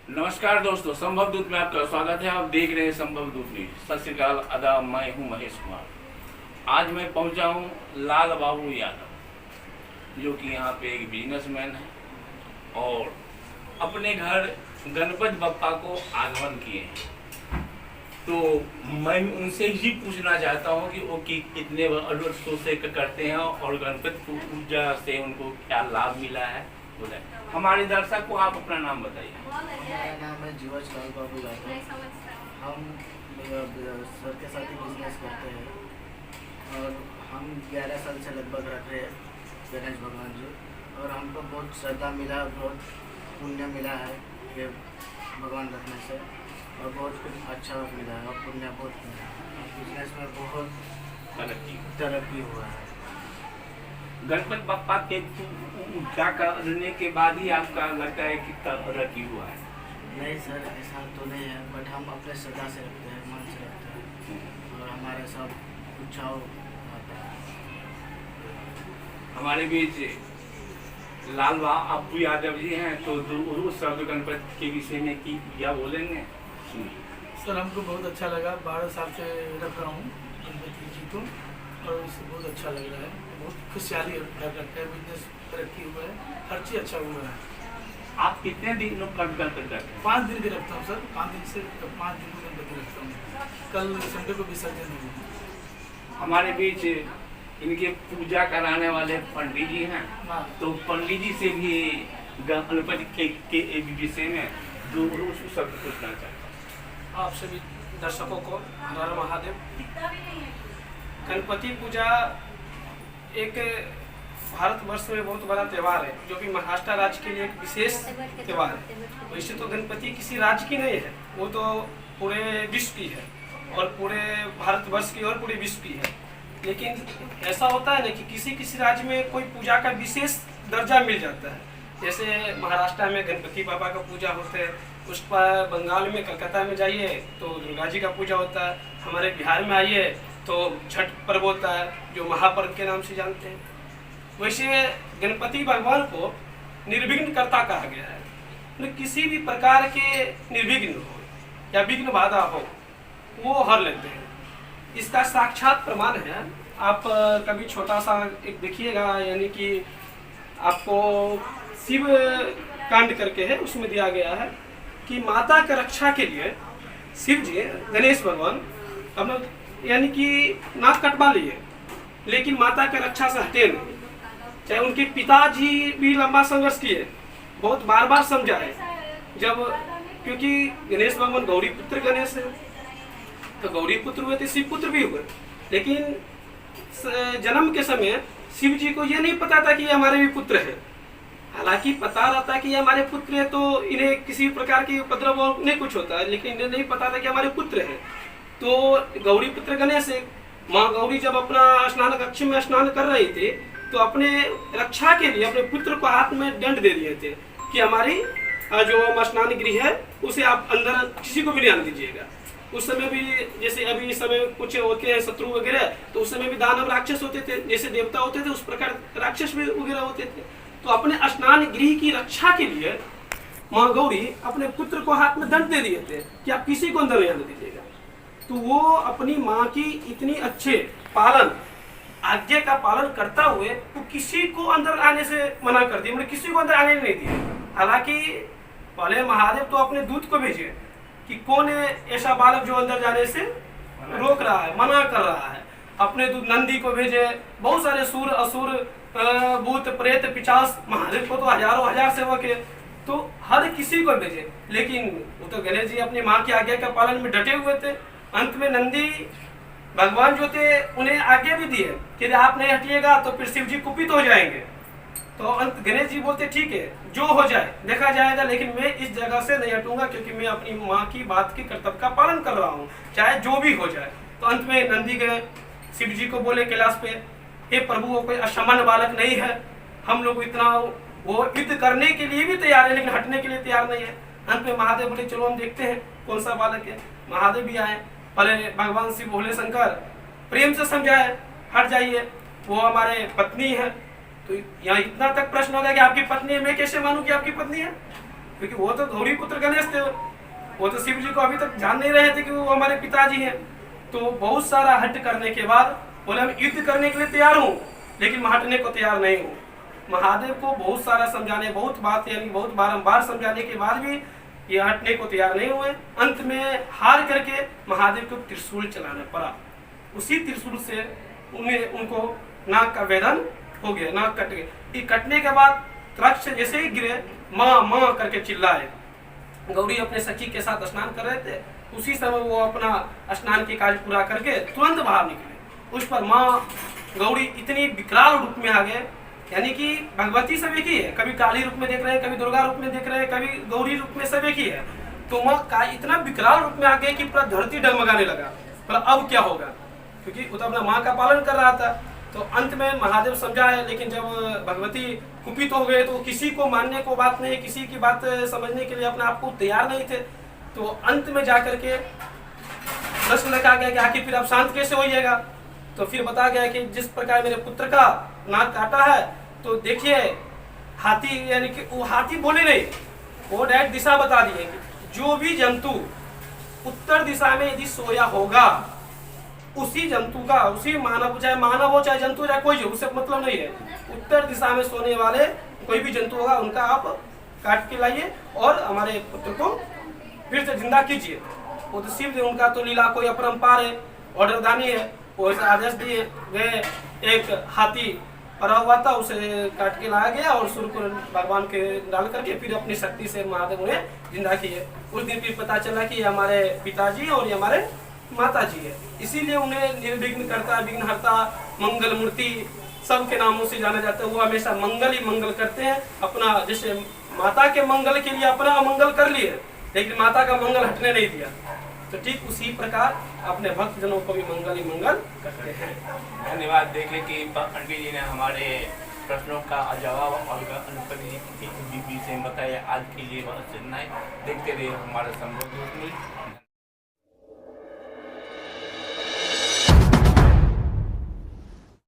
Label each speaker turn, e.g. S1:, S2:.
S1: नमस्कार दोस्तों, संभव दूत में आपका स्वागत है। आप देख रहे हैं संभव दूत न्यूज। सत श्रीकाल, अदा, मैं हूं महेश कुमार। आज मैं पहुंचा हूं लाल बाबू यादव, जो कि यहाँ पे एक बिजनेसमैन है और अपने घर गणपति बप्पा को आगमन किए हैं। तो मैं उनसे ही पूछना चाहता हूं कि वो कितने वर्षों से करते हैं और गणपति पूजा से उनको क्या लाभ मिला है। बोले हमारे दर्शक को आप अपना नाम बताइए।
S2: मेरा नाम है जीवज लाल बाबू यादव। हम सर के साथ ही बिजनेस करते हैं और हम 11 साल से लगभग रख रहे हैं गणेश भगवान जी, और हमको बहुत श्रद्धा मिला, बहुत पुण्य मिला है ये भगवान रखने से, और बहुत कुछ अच्छा मिला है और पुण्य बहुत मिला है। बिजनेस में बहुत तरक्की हुआ है।
S1: गणपति बप्पा के पूजा करने के बाद ही आपका लगता है कि तरक्की हुआ है?
S2: नहीं सर, ऐसा तो नहीं है, बट हम अपने श्रद्धा से रखते हैं, मन से रखते हैं और हमारे सब उत्साह आता है।
S1: हमारे बीच लाल बाबू यादव जी हैं, तो उस शब्द गणपति के विषय में की क्या बोलेंगे?
S3: सर, हमको बहुत अच्छा लगा। 12 साल से रख रहा हूँ गणपति जी को और उससे बहुत अच्छा लग रहा है। बहुत खुशहाली रखते हैं, बिजनेस तरक्की हुआ है, हर चीज़ अच्छा हुआ है।
S1: आप कितने दिन गणपति रखते हैं?
S3: 5 दिन के रखता हूँ सर, 5 दिन से 5 दिन को गणपति रखता हूँ। कल संडे को विसर्जन होगा।
S1: हमारे बीच इनके पूजा कराने वाले पंडित जी हैं, तो पंडित जी से भी गणपति के विषय में दो शब्द पूछना चाहता हूँ।
S4: आप सभी दर्शकों को हर हर महादेव। गणपति पूजा एक भारतवर्ष में बहुत बड़ा त्यौहार है, जो कि महाराष्ट्र राज्य के लिए एक विशेष त्यौहार है। वैसे तो गणपति किसी राज्य की नहीं है, वो तो पूरे विश्व की है और पूरे भारतवर्ष की और पूरे विश्व की है। लेकिन ऐसा होता है ना कि किसी किसी राज्य में कोई पूजा का विशेष दर्जा मिल जाता है। जैसे महाराष्ट्र में गणपति बाबा का पूजा होता है, उस पर बंगाल में कलकत्ता में जाइए तो दुर्गा जी का पूजा होता है, हमारे बिहार में आइए तो छठ पर्व होता है, जो महापर्व के नाम से जानते हैं। वैसे गणपति भगवान को निर्विघ्नकर्ता कहा गया है। तो किसी भी प्रकार के निर्विघ्न हो या विघ्न बाधा हो, वो हर लेते हैं। इसका साक्षात प्रमाण है। आप कभी छोटा सा एक देखिएगा, यानी कि आपको शिव कांड करके है, उसमें दिया गया है कि माता की रक्षा के लिए शिव जी, गणेश भगवान अपना यानी कि नाक कटवा लिए, लेकिन माता की रक्षा से हटे नहीं। चाहे उनके पिताजी भी लंबा संघर्ष किए, बहुत बार बार समझाए, जब क्योंकि गणेश भगवान गौरी पुत्र गणेश है, तो गौरी पुत्र हुए तो शिव पुत्र भी हुए। लेकिन जन्म के समय शिव जी को यह नहीं पता था कि ये हमारे भी पुत्र है। हालांकि पता रहता कि ये हमारे पुत्र है तो इन्हें किसी प्रकार की उपद्रव नहीं कुछ होता है, लेकिन इन्हें नहीं पता था कि हमारे पुत्र है। तो गौरी पुत्र गणेश, माँ गौरी जब अपना स्नान कक्ष में स्नान कर रही थी, तो अपने रक्षा के लिए अपने पुत्र को हाथ में दंड दे दिए थे कि हमारी जो स्नान गृह है उसे आप अंदर किसी को भी नहीं आने दीजिएगा। उस समय भी जैसे अभी इस समय कुछ होते हैं शत्रु वगैरह, तो उस समय भी दानव राक्षस होते थे, जैसे देवता होते थे उस प्रकार राक्षस भी वगैरह होते थे। तो अपने स्नान गृह की रक्षा के लिए माँ गौरी अपने पुत्र को हाथ में दंड दे दिए थे कि आप किसी को अंदर नहीं आने दीजिएगा। तो वो अपनी माँ की इतनी अच्छे पालन, आज्ञा का पालन करता हुए वो किसी को अंदर आने से मना कर दिया, मतलब किसी को अंदर आने नहीं दिया। हालांकि पहले महादेव तो अपने दूत को भेजे कि कौन है ऐसा बालक जो अंदर जाने से रोक रहा है, मना कर रहा है। अपने दूत नंदी को भेजे, बहुत सारे सूर असुर भूत प्रेत पिशाच, महादेव को तो हजारों हजार सेवक है, तो हर किसी को भेजे। लेकिन वो तो गणेश जी अपनी माँ की आज्ञा के पालन में डटे हुए थे। अंत में नंदी भगवान जो थे उन्हें आज्ञा भी दी है कि आप नहीं हटिएगा तो फिर शिव जी कुपित हो जाएंगे। तो अंत गणेश जी बोलते ठीक है, जो हो जाए देखा जाएगा, लेकिन मैं इस जगह से नहीं हटूंगा, क्योंकि मैं अपनी माँ की बात के कर्तव्य का पालन कर रहा हूँ, चाहे जो भी हो जाए। तो अंत में नंदी गए, शिव जी को बोले कैलाश पे, हे प्रभु वो कोई असामान्य बालक नहीं है, हम लोग इतना वो युद्ध करने के लिए भी तैयार है लेकिन हटने के लिए तैयार नहीं है। अंत में महादेव बोले चलो हम देखते हैं कौन सा बालक है। महादेव भी आए, पहले भगवान शिव भोले शंकर प्रेम से समझाए हट जाइए, वो हमारे पत्नी है। तो यहाँ इतना तक प्रश्न हो गया कि आपकी पत्नी है, मैं कैसे मानूं कि आपकी पत्नी है? क्योंकि वो तो गौरी पुत्र गणेश थे, वो तो शिव जी को अभी तक जान नहीं रहे थे कि वो हमारे पिताजी हैं। तो बहुत सारा हट करने के बाद बोले हम युद्ध करने के लिए तैयार हूँ, लेकिन मैं हटने को तैयार नहीं हूँ। महादेव को बहुत सारा समझाने, बहुत बात यानी बहुत बारंबार समझाने के बाद भी ये हटने को तैयार नहीं हुए। अंत में हार करके महादेव को त्रिशूल चलाना पड़ा। उसी त्रिशूल से उनको नाक का वेदन हो गया, नाक कट गया। ये कटने के बाद राक्षस जैसे ही गिरे, माँ माँ करके चिल्लाए। गौरी अपने सखी के साथ स्नान कर रहे थे, उसी समय वो अपना स्नान के कार्य पूरा करके तुरंत बाहर निकले। उस पर माँ गौरी इतनी विकराल रूप में आ गए, यानी कि भगवती सब एक ही है, कभी काली रूप में देख रहे हैं, कभी दुर्गा रूप में देख रहे हैं, कभी गौरी रूप में सब एक ही है। तो माँ का इतना विकराल रूप में आ गए कि पूरा धरती डगमगाने लगा। पर अब क्या होगा, क्योंकि वो तो अपना माँ का पालन कर रहा था। तो अंत में महादेव समझा है, लेकिन जब भगवती कुपित हो गए तो किसी को मानने को बात नहीं, किसी की बात समझने के लिए अपने आप को तैयार नहीं थे। तो अंत में जाकर के प्रश्न रखा गया कि आखिर फिर आप शांत कैसे होइएगा। तो फिर बताया गया कि जिस प्रकार मेरे पुत्र का नाक काटा है, तो देखिए हाथी, यानी कि वो हाथी बोले नहीं, वो डायरेक्ट दिशा बता दिए कि जो भी जंतु उत्तर दिशा में यदि सोया होगा, उसी जंतु का, उसी मानव, चाहे मानव हो चाहे जंतु चाहे कोई, उससे मतलब नहीं है, उत्तर दिशा में सोने वाले कोई भी जंतु होगा उनका आप काट के लाइए और हमारे पुत्र को फिर से जिंदा कीजिए। वो तो शिव, उनका तो लीला कोई अपरंपार है, ऑर्डरदानी है। वो ऐसा आदेश दिए गए, एक हाथी पड़ा हुआ था, उसे काट के लाया गया और सूर्य को भगवान के डाल करके फिर अपनी शक्ति से महादेव उन्हें जिंदा किए। उस दिन फिर पता चला कि ये हमारे पिताजी और ये हमारे माता जी है, इसीलिए उन्हें निर्विघ्न करता, विघ्नहर्ता, मंगल मूर्ति सबके नामों से जाना जाता है। वो हमेशा मंगल ही मंगल करते हैं। अपना जैसे माता के मंगल के लिए अपना मंगल कर लिए, लेकिन माता का मंगल हटने नहीं दिया। तो ठीक उसी प्रकार अपने भक्तजनों को भी मंगल ही मंगल करते हैं।
S1: धन्यवाद। देखे कि पंडित जी ने हमारे प्रश्नों का जवाब और गणपति जी की विधि से बताया। आज के लिए बस इतना ही। देखते रहिए हमारा संबोध न्यूज़।